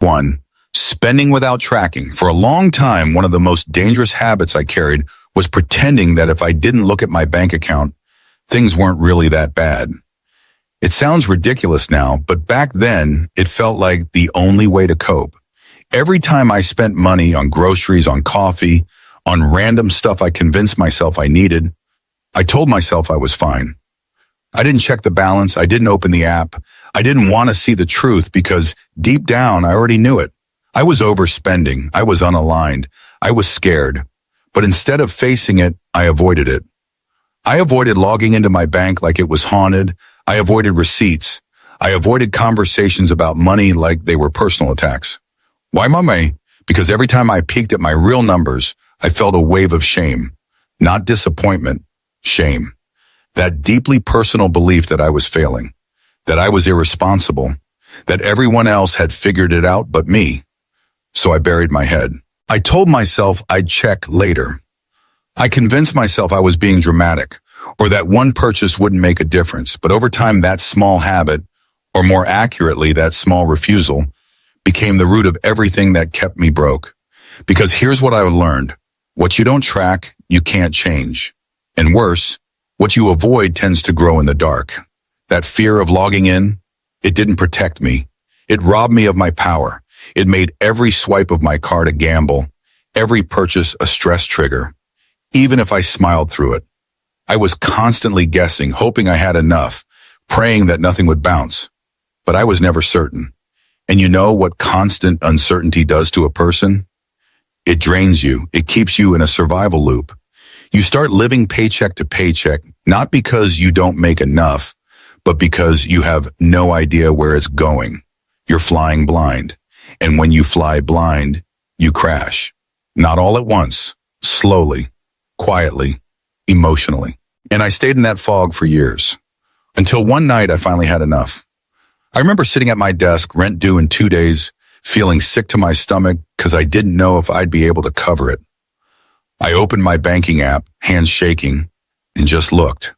1. Spending without tracking. For a long time, one of the most dangerous habits I carried was pretending that if I didn't look at my bank account, things weren't really that bad. It sounds ridiculous now, but back then, it felt like the only way to cope. Every time I spent money on groceries, on coffee, on random stuff I convinced myself I needed, I told myself I was fine. I didn't check the balance. I didn't open the app. I didn't want to see the truth because deep down, I already knew it. I was overspending. I was unaligned. I was scared. But instead of facing it, I avoided it. I avoided logging into my bank like it was haunted. I avoided receipts. I avoided conversations about money like they were personal attacks. Why, Mame? Because every time I peeked at my real numbers, I felt a wave of shame. Not disappointment, shame. That deeply personal belief that I was failing, that I was irresponsible, that everyone else had figured it out but me. So I buried my head. I told myself I'd check later. I convinced myself I was being dramatic, or that one purchase wouldn't make a difference. But over time, that small habit, or more accurately, that small refusal, became the root of everything that kept me broke. Because here's what I learned. What you don't track, you can't change. And worse, what you avoid tends to grow in the dark. That fear of logging in, it didn't protect me. It robbed me of my power. It made every swipe of my card a gamble, every purchase a stress trigger. Even if I smiled through it, I was constantly guessing, hoping I had enough, praying that nothing would bounce. But I was never certain. And you know what constant uncertainty does to a person? It drains you. It keeps you in a survival loop. You start living paycheck to paycheck, not because you don't make enough, but because you have no idea where it's going. You're flying blind. And when you fly blind, you crash. Not all at once, slowly, quietly, emotionally. And I stayed in that fog for years. Until one night I finally had enough. I remember sitting at my desk, rent due in 2 days, feeling sick to my stomach because I didn't know if I'd be able to cover it. I opened my banking app, hands shaking, and just looked.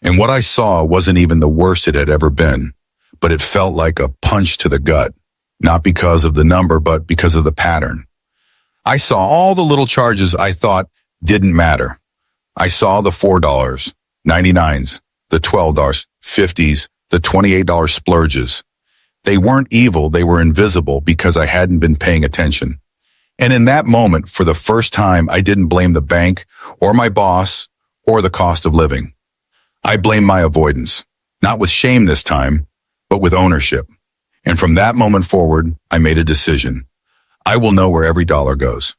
And what I saw wasn't even the worst it had ever been, but it felt like a punch to the gut, not because of the number, but because of the pattern. I saw all the little charges I thought didn't matter. I saw the $4, 99s, the $12, 50s, the $28 splurges. They weren't evil, they were invisible because I hadn't been paying attention. And in that moment, for the first time, I didn't blame the bank or my boss or the cost of living. I blamed my avoidance, not with shame this time, but with ownership. And from that moment forward, I made a decision. I will know where every dollar goes.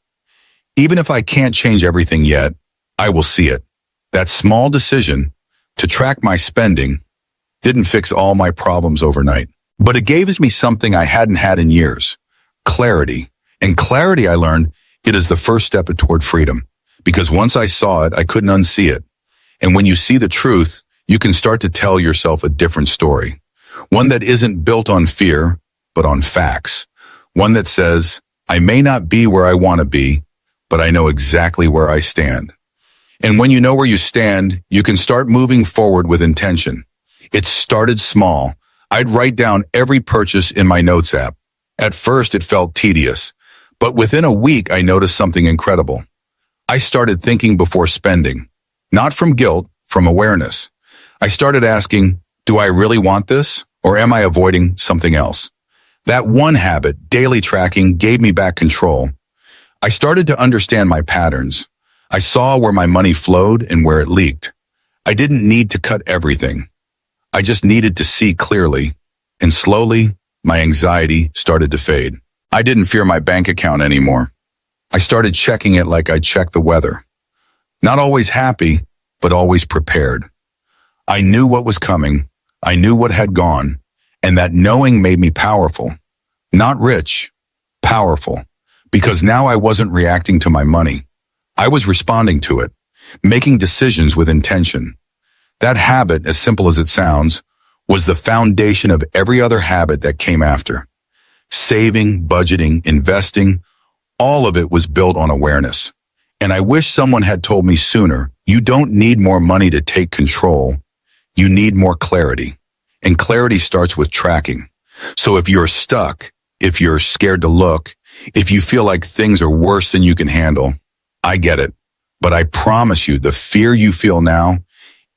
Even if I can't change everything yet, I will see it. That small decision to track my spending didn't fix all my problems overnight, but it gave me something I hadn't had in years, clarity. And clarity, I learned, it is the first step toward freedom. Because once I saw it, I couldn't unsee it. And when you see the truth, you can start to tell yourself a different story. One that isn't built on fear, but on facts. One that says, I may not be where I want to be, but I know exactly where I stand. And when you know where you stand, you can start moving forward with intention. It started small. I'd write down every purchase in my notes app. At first, it felt tedious, but within a week, I noticed something incredible. I started thinking before spending, not from guilt, from awareness. I started asking, do I really want this, or am I avoiding something else? That one habit, daily tracking, gave me back control. I started to understand my patterns. I saw where my money flowed and where it leaked. I didn't need to cut everything. I just needed to see clearly, and slowly, my anxiety started to fade. I didn't fear my bank account anymore. I started checking it like I checked the weather. Not always happy, but always prepared. I knew what was coming. I knew what had gone, and that knowing made me powerful. Not rich, powerful, because now I wasn't reacting to my money. I was responding to it, making decisions with intention. That habit, as simple as it sounds, was the foundation of every other habit that came after. Saving, budgeting, investing, all of it was built on awareness. And I wish someone had told me sooner, you don't need more money to take control. You need more clarity. And clarity starts with tracking. So if you're stuck, if you're scared to look, if you feel like things are worse than you can handle. I get it. But I promise you, the fear you feel now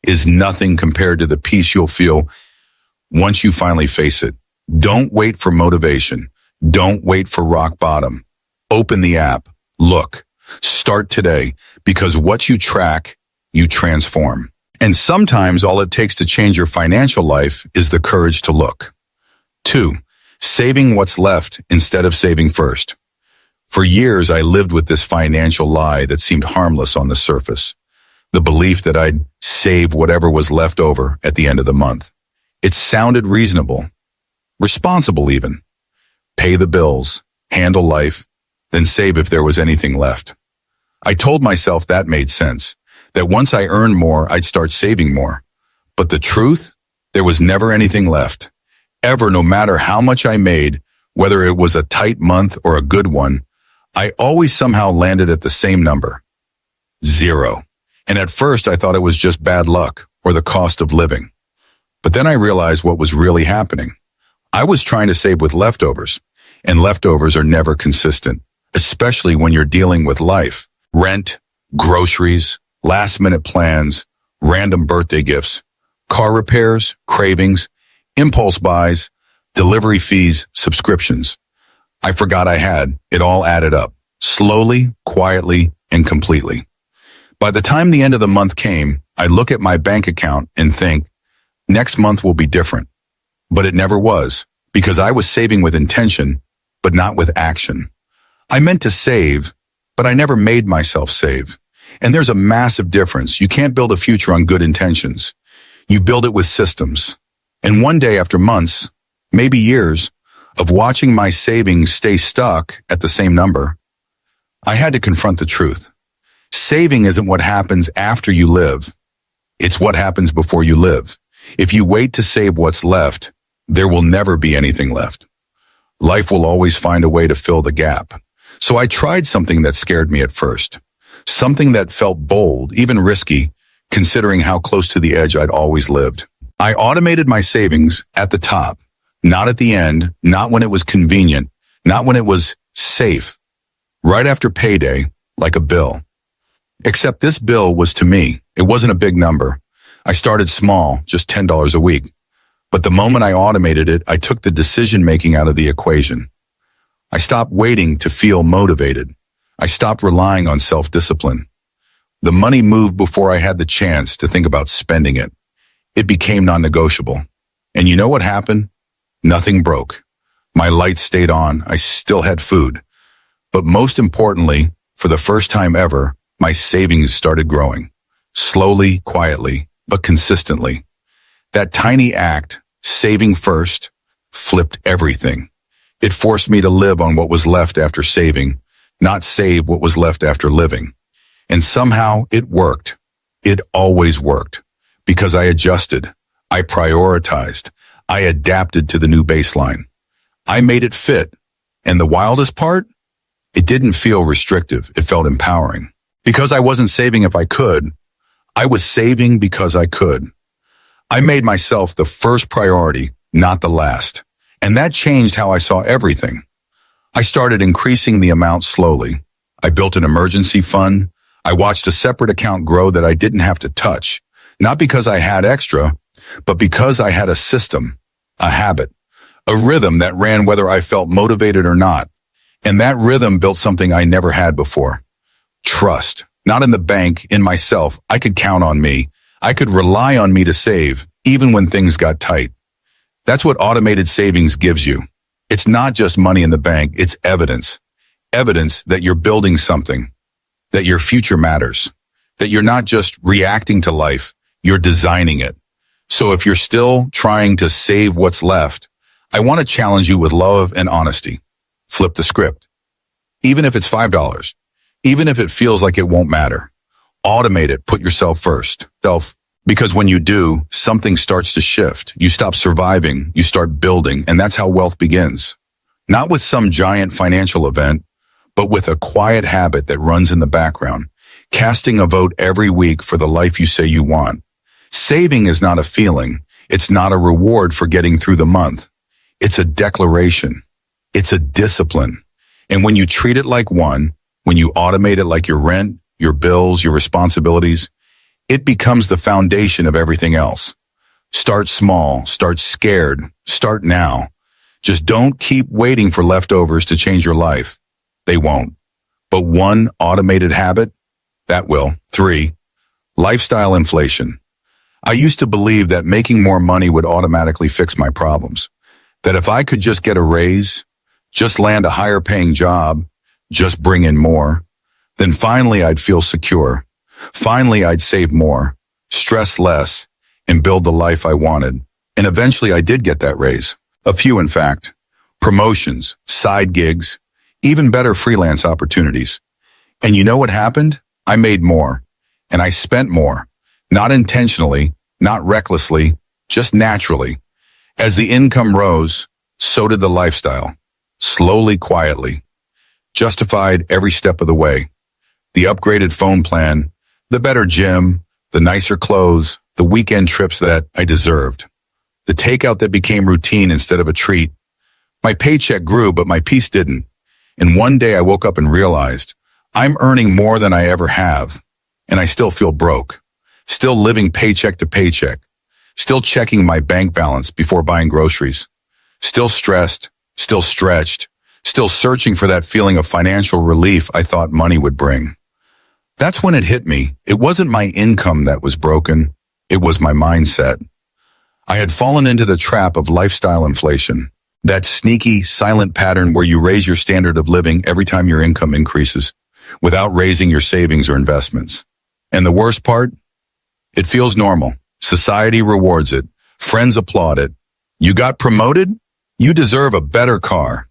is nothing compared to the peace you'll feel once you finally face it. Don't wait for motivation. Don't wait for rock bottom. Open the app. Look. Start today, because what you track, you transform. And sometimes all it takes to change your financial life is the courage to look. 2. Saving what's left instead of saving first. For years, I lived with this financial lie that seemed harmless on the surface. The belief that I'd save whatever was left over at the end of the month. It sounded reasonable, responsible even. Pay the bills, handle life, then save if there was anything left. I told myself that made sense, that once I earned more, I'd start saving more. But the truth? There was never anything left. Ever, no matter how much I made, whether it was a tight month or a good one, I always somehow landed at the same number. 0. And at first I thought it was just bad luck or the cost of living. But then I realized what was really happening. I was trying to save with leftovers, and leftovers are never consistent, especially when you're dealing with life. Rent, groceries, last-minute plans, random birthday gifts, car repairs, cravings, impulse buys, delivery fees, subscriptions. I forgot I had. It all added up, slowly, quietly, and completely. By the time the end of the month came, I'd look at my bank account and think, next month will be different. But it never was, because I was saving with intention, but not with action. I meant to save, but I never made myself save. And there's a massive difference. You can't build a future on good intentions. You build it with systems. And one day after months, maybe years, of watching my savings stay stuck at the same number, I had to confront the truth. Saving isn't what happens after you live. It's what happens before you live. If you wait to save what's left, there will never be anything left. Life will always find a way to fill the gap. So I tried something that scared me at first. Something that felt bold, even risky, considering how close to the edge I'd always lived. I automated my savings at the top, not at the end, not when it was convenient, not when it was safe. Right after payday, like a bill. Except this bill was to me. It wasn't a big number. I started small, just $10 a week. But the moment I automated it, I took the decision-making out of the equation. I stopped waiting to feel motivated. I stopped relying on self-discipline. The money moved before I had the chance to think about spending it. It became non-negotiable. And you know what happened? Nothing broke. My lights stayed on. I still had food. But most importantly, for the first time ever, my savings started growing. Slowly, quietly, but consistently. That tiny act, saving first, flipped everything. It forced me to live on what was left after saving, not save what was left after living. And somehow it worked. It always worked. Because I adjusted. I prioritized. I adapted to the new baseline. I made it fit. And the wildest part? It didn't feel restrictive. It felt empowering. Because I wasn't saving if I could. I was saving because I could. I made myself the first priority, not the last. And that changed how I saw everything. I started increasing the amount slowly. I built an emergency fund. I watched a separate account grow that I didn't have to touch. Not because I had extra, but because I had a system, a habit, a rhythm that ran whether I felt motivated or not. And that rhythm built something I never had before. Trust. Not in the bank, in myself. I could count on me. I could rely on me to save, even when things got tight. That's what automated savings gives you. It's not just money in the bank, it's evidence. Evidence that you're building something, that your future matters, that you're not just reacting to life, you're designing it. So if you're still trying to save what's left, I want to challenge you with love and honesty. Flip the script. Even if it's $5, even if it feels like it won't matter, automate it, put yourself first. Because when you do, something starts to shift. You stop surviving, you start building, and that's how wealth begins. Not with some giant financial event, but with a quiet habit that runs in the background, casting a vote every week for the life you say you want. Saving is not a feeling. It's not a reward for getting through the month. It's a declaration. It's a discipline. And when you treat it like one, when you automate it like your rent, your bills, your responsibilities, it becomes the foundation of everything else. Start small, start scared, start now. Just don't keep waiting for leftovers to change your life. They won't. But one automated habit, that will. 3, lifestyle inflation. I used to believe that making more money would automatically fix my problems. That if I could just get a raise, just land a higher paying job, just bring in more, then finally I'd feel secure. Finally I'd save more, stress less, and build the life I wanted. And eventually I did get that raise. A few, in fact. Promotions, side gigs, even better freelance opportunities. And you know what happened? I made more. And I spent more. Not intentionally, not recklessly, just naturally. As the income rose, so did the lifestyle. Slowly, quietly. Justified every step of the way. The upgraded phone plan, the better gym, the nicer clothes, the weekend trips that I deserved. The takeout that became routine instead of a treat. My paycheck grew, but my peace didn't. And one day I woke up and realized I'm earning more than I ever have. And I still feel broke. Still living paycheck to paycheck. Still checking my bank balance before buying groceries. Still stressed, still stretched, still searching for that feeling of financial relief I thought money would bring. That's when it hit me. It wasn't my income that was broken. It was my mindset. I had fallen into the trap of lifestyle inflation. That sneaky, silent pattern where you raise your standard of living every time your income increases, without raising your savings or investments. And the worst part? It feels normal. Society rewards it. Friends applaud it. You got promoted? You deserve a better car.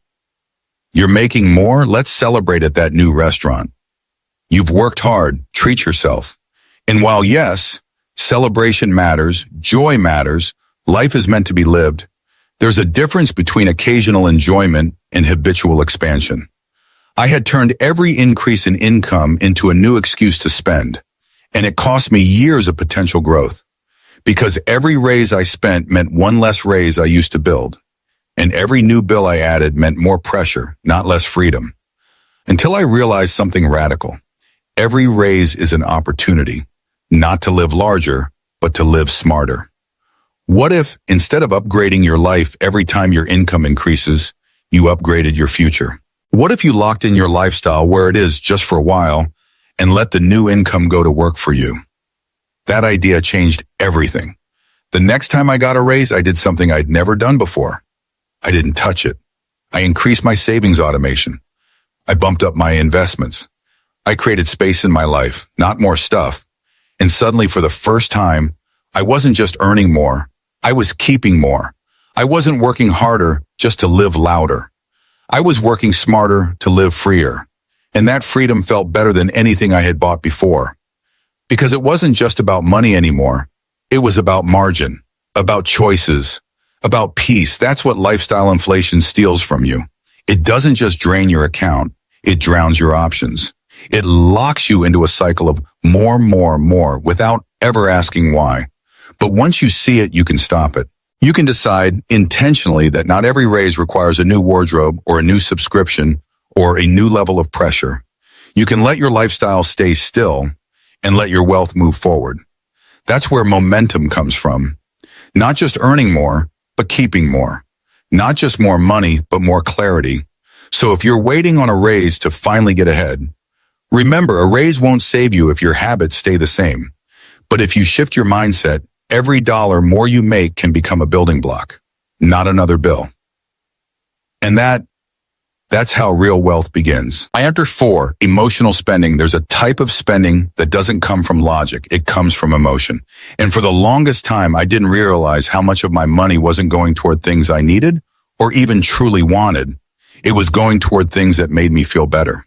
You're making more? Let's celebrate at that new restaurant. You've worked hard. Treat yourself. And while yes, celebration matters, joy matters, life is meant to be lived, there's a difference between occasional enjoyment and habitual expansion. I had turned every increase in income into a new excuse to spend, and it cost me years of potential growth. Because every raise I spent meant one less raise I used to build, and every new bill I added meant more pressure, not less freedom. Until I realized something radical. Every raise is an opportunity, not to live larger, but to live smarter. What if, instead of upgrading your life every time your income increases, you upgraded your future? What if you locked in your lifestyle where it is just for a while and let the new income go to work for you? That idea changed everything. The next time I got a raise, I did something I'd never done before. I didn't touch it. I increased my savings automation. I bumped up my investments. I created space in my life, not more stuff. And suddenly, for the first time, I wasn't just earning more. I was keeping more. I wasn't working harder just to live louder. I was working smarter to live freer. And that freedom felt better than anything I had bought before. Because it wasn't just about money anymore. It was about margin, about choices, about peace. That's what lifestyle inflation steals from you. It doesn't just drain your account. It drowns your options. It locks you into a cycle of more without ever asking why. But once you see it, you can stop it. You can decide intentionally that not every raise requires a new wardrobe or a new subscription or a new level of pressure. You can let your lifestyle stay still and let your wealth move forward. That's where momentum comes from. Not just earning more, but keeping more. Not just more money, but more clarity. So if you're waiting on a raise to finally get ahead, remember, a raise won't save you if your habits stay the same. But if you shift your mindset, every dollar more you make can become a building block, not another bill. And that's how real wealth begins. I enter 4, emotional spending. There's a type of spending that doesn't come from logic. It comes from emotion. And for the longest time, I didn't realize how much of my money wasn't going toward things I needed or even truly wanted. It was going toward things that made me feel better.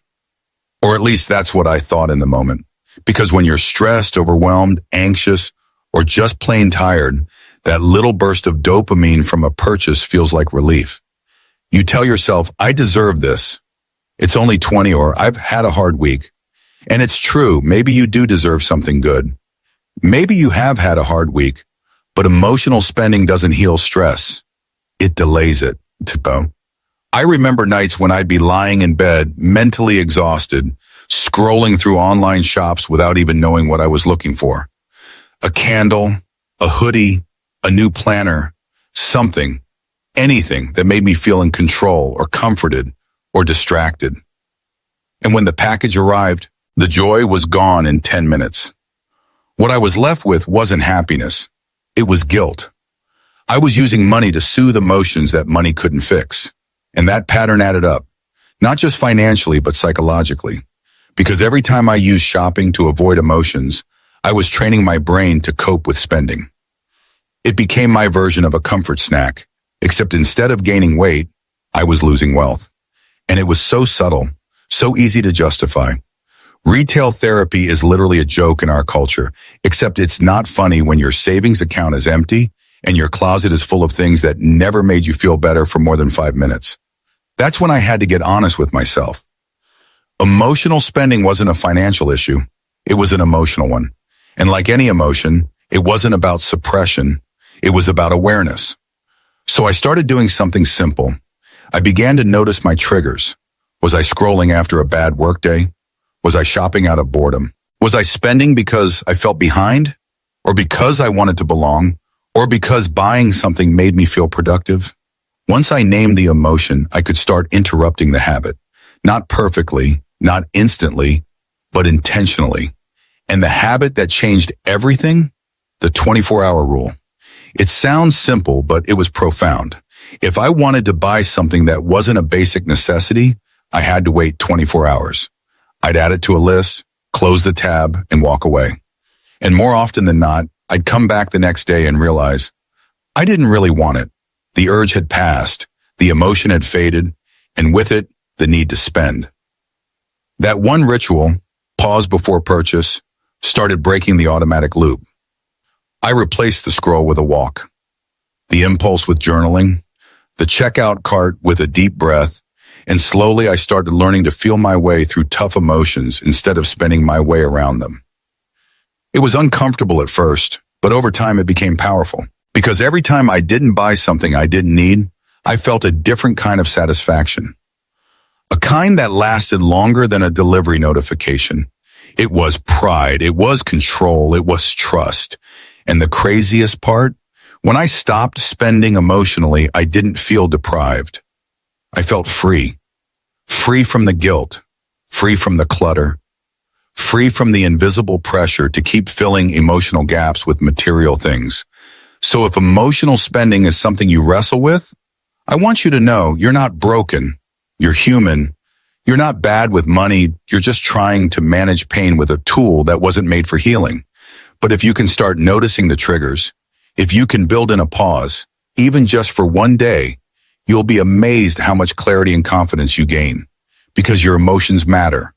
Or at least that's what I thought in the moment. Because when you're stressed, overwhelmed, anxious, or just plain tired, that little burst of dopamine from a purchase feels like relief. You tell yourself, I deserve this. It's only 20, or I've had a hard week. And it's true, maybe you do deserve something good. Maybe you have had a hard week, but emotional spending doesn't heal stress. It delays it. I remember nights when I'd be lying in bed, mentally exhausted, scrolling through online shops without even knowing what I was looking for. A candle, a hoodie, a new planner, something, anything that made me feel in control or comforted or distracted. And when the package arrived, the joy was gone in 10 minutes. What I was left with wasn't happiness. It was guilt. I was using money to soothe emotions that money couldn't fix. And that pattern added up, not just financially, but psychologically. Because every time I used shopping to avoid emotions, I was training my brain to cope with spending. It became my version of a comfort snack, except instead of gaining weight, I was losing wealth. And it was so subtle, so easy to justify. Retail therapy is literally a joke in our culture, except it's not funny when your savings account is empty and your closet is full of things that never made you feel better for more than 5 minutes. That's when I had to get honest with myself. Emotional spending wasn't a financial issue. It was an emotional one. And like any emotion, it wasn't about suppression. It was about awareness. So I started doing something simple. I began to notice my triggers. Was I scrolling after a bad workday? Was I shopping out of boredom? Was I spending because I felt behind? Or because I wanted to belong? Or because buying something made me feel productive? Once I named the emotion, I could start interrupting the habit. Not perfectly, not instantly, but intentionally. And the habit that changed everything? The 24-hour rule. It sounds simple, but it was profound. If I wanted to buy something that wasn't a basic necessity, I had to wait 24 hours. I'd add it to a list, close the tab, and walk away. And more often than not, I'd come back the next day and realize I didn't really want it. The urge had passed, the emotion had faded, and with it, the need to spend. That one ritual, pause before purchase, started breaking the automatic loop. I replaced the scroll with a walk, the impulse with journaling, the checkout cart with a deep breath, and slowly I started learning to feel my way through tough emotions instead of spending my way around them. It was uncomfortable at first, but over time it became powerful. Because every time I didn't buy something I didn't need, I felt a different kind of satisfaction. A kind that lasted longer than a delivery notification. It was pride, it was control, it was trust. And the craziest part, when I stopped spending emotionally, I didn't feel deprived. I felt free. Free from the guilt, free from the clutter, free from the invisible pressure to keep filling emotional gaps with material things. So if emotional spending is something you wrestle with, I want you to know you're not broken. You're human. You're not bad with money. You're just trying to manage pain with a tool that wasn't made for healing. But if you can start noticing the triggers, if you can build in a pause, even just for one day, you'll be amazed how much clarity and confidence you gain. Because your emotions matter,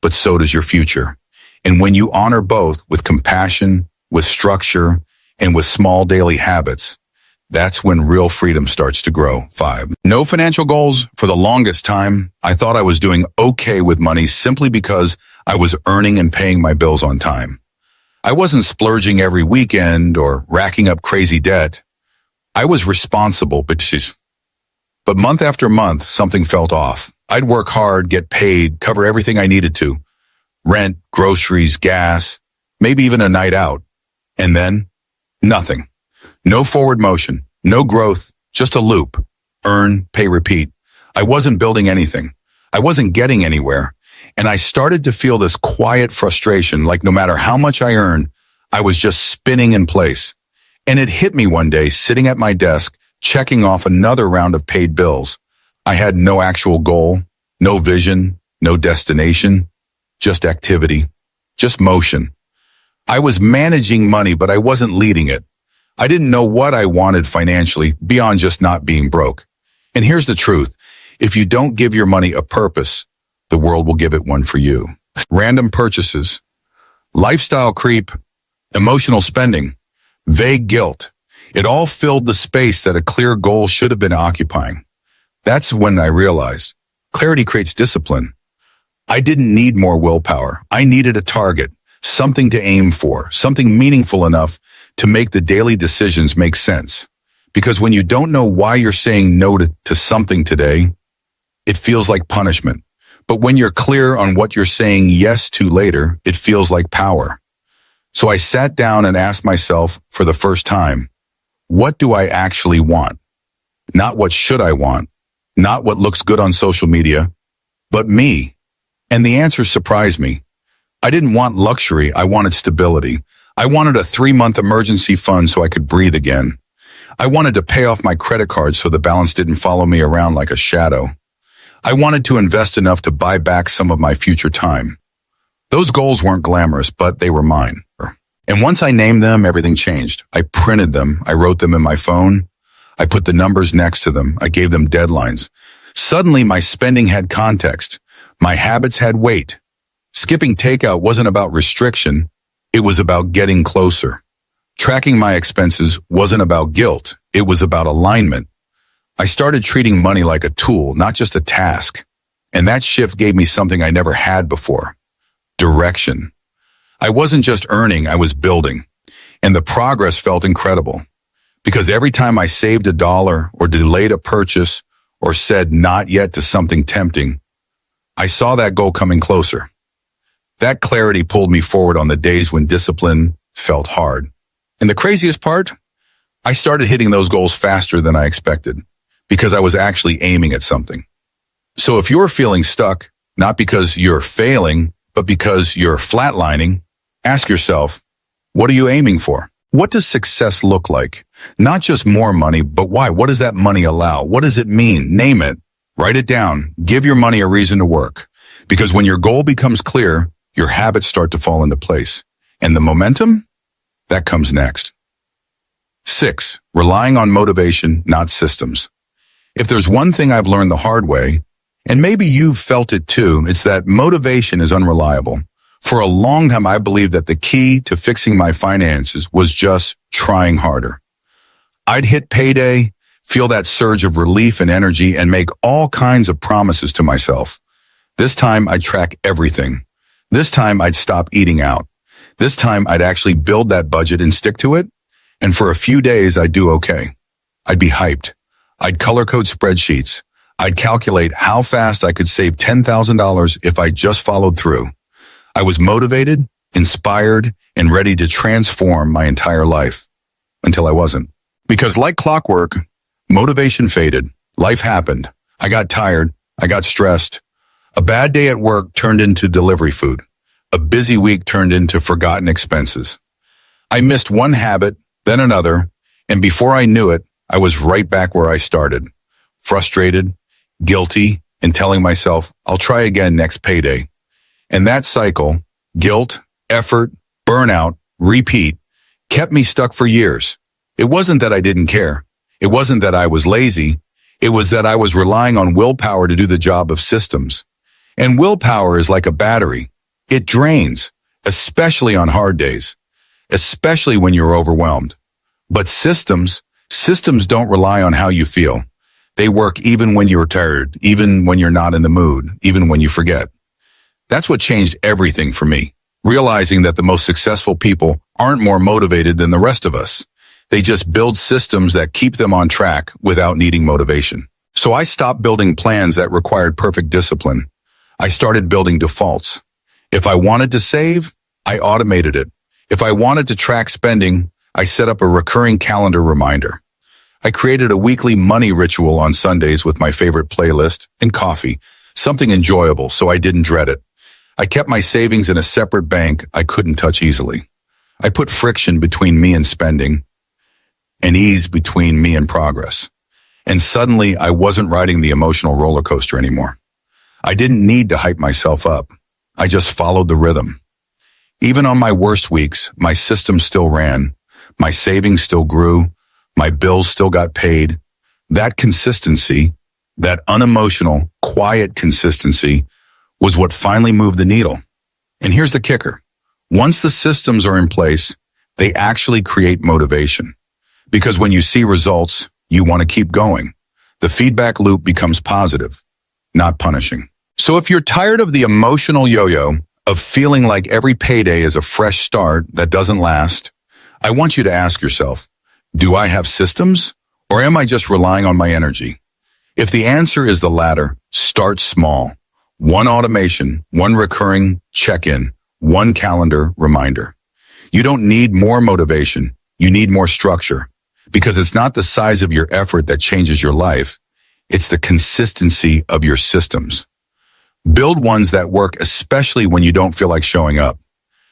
but so does your future. And when you honor both with compassion, with structure, and with small daily habits, that's when real freedom starts to grow. 5. No financial goals. For the longest time, I thought I was doing okay with money simply because I was earning and paying my bills on time. I wasn't splurging every weekend or racking up crazy debt. I was responsible, but month after month, something felt off. I'd work hard, get paid, cover everything I needed to. Rent, groceries, gas, maybe even a night out. And then, nothing. No forward motion, no growth, just a loop. Earn, pay, repeat. I wasn't building anything. I wasn't getting anywhere. And I started to feel this quiet frustration, like no matter how much I earned, I was just spinning in place. And it hit me one day, sitting at my desk, checking off another round of paid bills. I had no actual goal, no vision, no destination, just activity, just motion. I was managing money, but I wasn't leading it. I didn't know what I wanted financially beyond just not being broke. And here's the truth. If you don't give your money a purpose, the world will give it one for you. Random purchases, lifestyle creep, emotional spending, vague guilt. It all filled the space that a clear goal should have been occupying. That's when I realized clarity creates discipline. I didn't need more willpower. I needed a target, something to aim for, something meaningful enough to make the daily decisions make sense. Because when you don't know why you're saying no to something today, it feels like punishment. But when you're clear on what you're saying yes to later, it feels like power. So I sat down and asked myself for the first time, what do I actually want? Not what should I want, not what looks good on social media, but me. And the answer surprised me. I didn't want luxury, I wanted stability. I wanted a 3-month emergency fund so I could breathe again. I wanted to pay off my credit card so the balance didn't follow me around like a shadow. I wanted to invest enough to buy back some of my future time. Those goals weren't glamorous, but they were mine. And once I named them, everything changed. I printed them. I wrote them in my phone. I put the numbers next to them. I gave them deadlines. Suddenly, my spending had context. My habits had weight. Skipping takeout wasn't about restriction. It was about getting closer. Tracking my expenses wasn't about guilt. It was about alignment. I started treating money like a tool, not just a task. And that shift gave me something I never had before. Direction. I wasn't just earning, I was building. And the progress felt incredible. Because every time I saved $1 or delayed a purchase or said not yet to something tempting, I saw that goal coming closer. That clarity pulled me forward on the days when discipline felt hard. And the craziest part? I started hitting those goals faster than I expected because I was actually aiming at something. So if you're feeling stuck, not because you're failing, but because you're flatlining, ask yourself, what are you aiming for? What does success look like? Not just more money, but why? What does that money allow? What does it mean? Name it. Write it down. Give your money a reason to work. Because when your goal becomes clear, your habits start to fall into place. And the momentum? That comes next. 6. Relying on motivation, not systems. If there's one thing I've learned the hard way, and maybe you've felt it too, it's that motivation is unreliable. For a long time, I believed that the key to fixing my finances was just trying harder. I'd hit payday, feel that surge of relief and energy, and make all kinds of promises to myself. This time, I'd track everything. This time, I'd stop eating out. This time, I'd actually build that budget and stick to it. And for a few days, I'd do okay. I'd be hyped. I'd color code spreadsheets. I'd calculate how fast I could save $10,000 if I just followed through. I was motivated, inspired, and ready to transform my entire life. Until I wasn't. Because like clockwork, motivation faded. Life happened. I got tired. I got stressed. A bad day at work turned into delivery food. A busy week turned into forgotten expenses. I missed one habit, then another, and before I knew it, I was right back where I started. Frustrated, guilty, and telling myself, I'll try again next payday. And that cycle, guilt, effort, burnout, repeat, kept me stuck for years. It wasn't that I didn't care. It wasn't that I was lazy. It was that I was relying on willpower to do the job of systems. And willpower is like a battery. It drains, especially on hard days, especially when you're overwhelmed. But systems don't rely on how you feel. They work even when you're tired, even when you're not in the mood, even when you forget. That's what changed everything for me, realizing that the most successful people aren't more motivated than the rest of us. They just build systems that keep them on track without needing motivation. So I stopped building plans that required perfect discipline. I started building defaults. If I wanted to save, I automated it. If I wanted to track spending, I set up a recurring calendar reminder. I created a weekly money ritual on Sundays with my favorite playlist and coffee, something enjoyable so I didn't dread it. I kept my savings in a separate bank I couldn't touch easily. I put friction between me and spending and ease between me and progress. And suddenly I wasn't riding the emotional roller coaster anymore. I didn't need to hype myself up. I just followed the rhythm. Even on my worst weeks, my system still ran. My savings still grew. My bills still got paid. That consistency, that unemotional, quiet consistency, was what finally moved the needle. And here's the kicker. Once the systems are in place, they actually create motivation. Because when you see results, you want to keep going. The feedback loop becomes positive, not punishing. So if you're tired of the emotional yo-yo, of feeling like every payday is a fresh start that doesn't last, I want you to ask yourself, do I have systems or am I just relying on my energy? If the answer is the latter, start small. One automation, one recurring check-in, one calendar reminder. You don't need more motivation. You need more structure. Because it's not the size of your effort that changes your life. It's the consistency of your systems. Build ones that work, especially when you don't feel like showing up.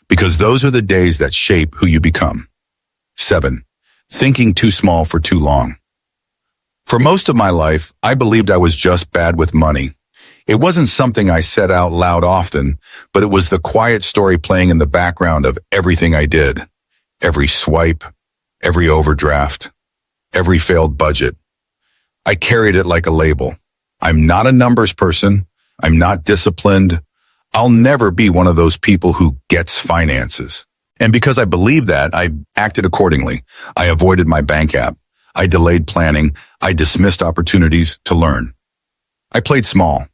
Because those are the days that shape who you become. 7. Thinking too small for too long. For most of my life, I believed I was just bad with money. It wasn't something I said out loud often, but it was the quiet story playing in the background of everything I did. Every swipe, every overdraft, every failed budget. I carried it like a label. I'm not a numbers person. I'm not disciplined. I'll never be one of those people who gets finances. And because I believed that, I acted accordingly. I avoided my bank app. I delayed planning. I dismissed opportunities to learn. I played small.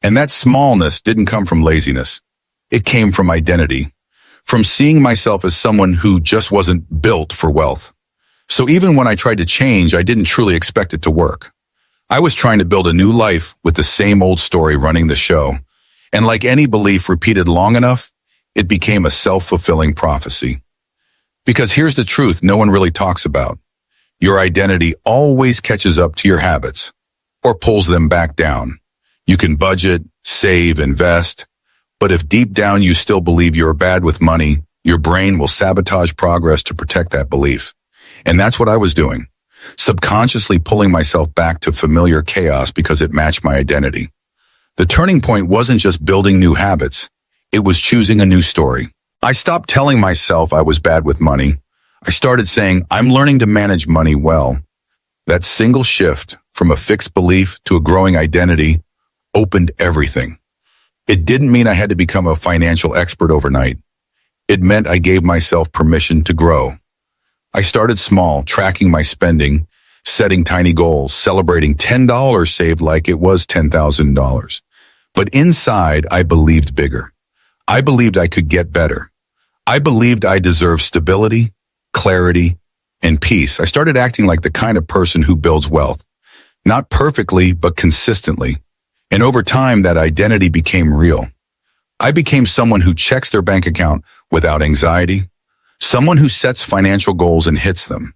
And that smallness didn't come from laziness. It came from identity, from seeing myself as someone who just wasn't built for wealth. So even when I tried to change, I didn't truly expect it to work. I was trying to build a new life with the same old story running the show. And like any belief repeated long enough, it became a self-fulfilling prophecy. Because here's the truth no one really talks about. Your identity always catches up to your habits or pulls them back down. You can budget, save, invest, but if deep down you still believe you're bad with money, your brain will sabotage progress to protect that belief. And that's what I was doing, subconsciously pulling myself back to familiar chaos because it matched my identity. The turning point wasn't just building new habits, it was choosing a new story. I stopped telling myself I was bad with money. I started saying, I'm learning to manage money well. That single shift from a fixed belief to a growing identity opened everything. It didn't mean I had to become a financial expert overnight. It meant I gave myself permission to grow. I started small, tracking my spending, setting tiny goals, celebrating $10 saved like it was $10,000. But inside, I believed bigger. I believed I could get better. I believed I deserved stability, clarity, and peace. I started acting like the kind of person who builds wealth. Not perfectly, but consistently. And over time, that identity became real. I became someone who checks their bank account without anxiety, someone who sets financial goals and hits them,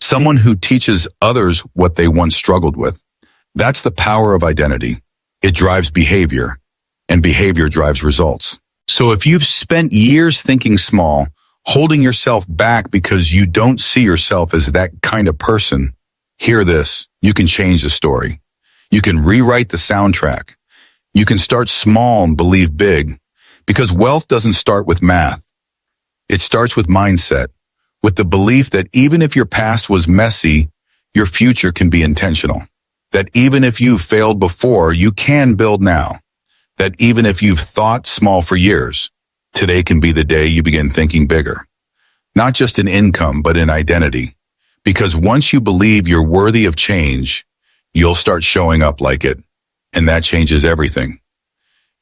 someone who teaches others what they once struggled with. That's the power of identity. It drives behavior, and behavior drives results. So if you've spent years thinking small, holding yourself back because you don't see yourself as that kind of person, hear this. You can change the story. You can rewrite the soundtrack. You can start small and believe big, because wealth doesn't start with math. It starts with mindset, with the belief that even if your past was messy, your future can be intentional. That even if you've failed before, you can build now. That even if you've thought small for years, today can be the day you begin thinking bigger. Not just in income, but in identity. Because once you believe you're worthy of change, you'll start showing up like it. And that changes everything.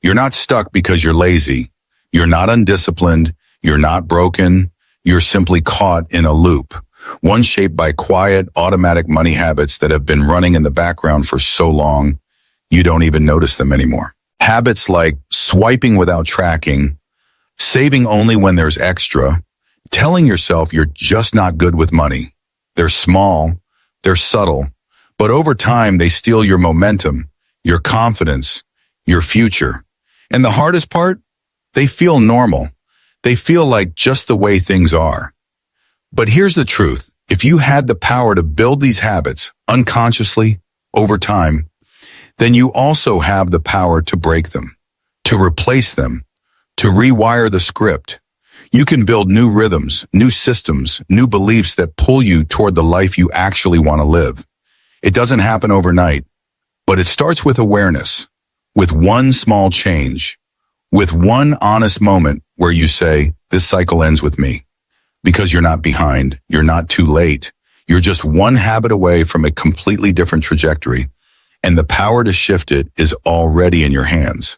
You're not stuck because you're lazy. You're not undisciplined. You're not broken. You're simply caught in a loop. One shaped by quiet, automatic money habits that have been running in the background for so long, you don't even notice them anymore. Habits like swiping without tracking, saving only when there's extra, telling yourself you're just not good with money. They're small, they're subtle, but over time they steal your momentum, your confidence, your future. And the hardest part? They feel normal. They feel like just the way things are. But here's the truth. If you had the power to build these habits unconsciously over time, then you also have the power to break them, to replace them, to rewire the script. You can build new rhythms, new systems, new beliefs that pull you toward the life you actually want to live. It doesn't happen overnight, but it starts with awareness, with one small change, with one honest moment where you say, this cycle ends with me. Because you're not behind, you're not too late. You're just one habit away from a completely different trajectory, and the power to shift it is already in your hands.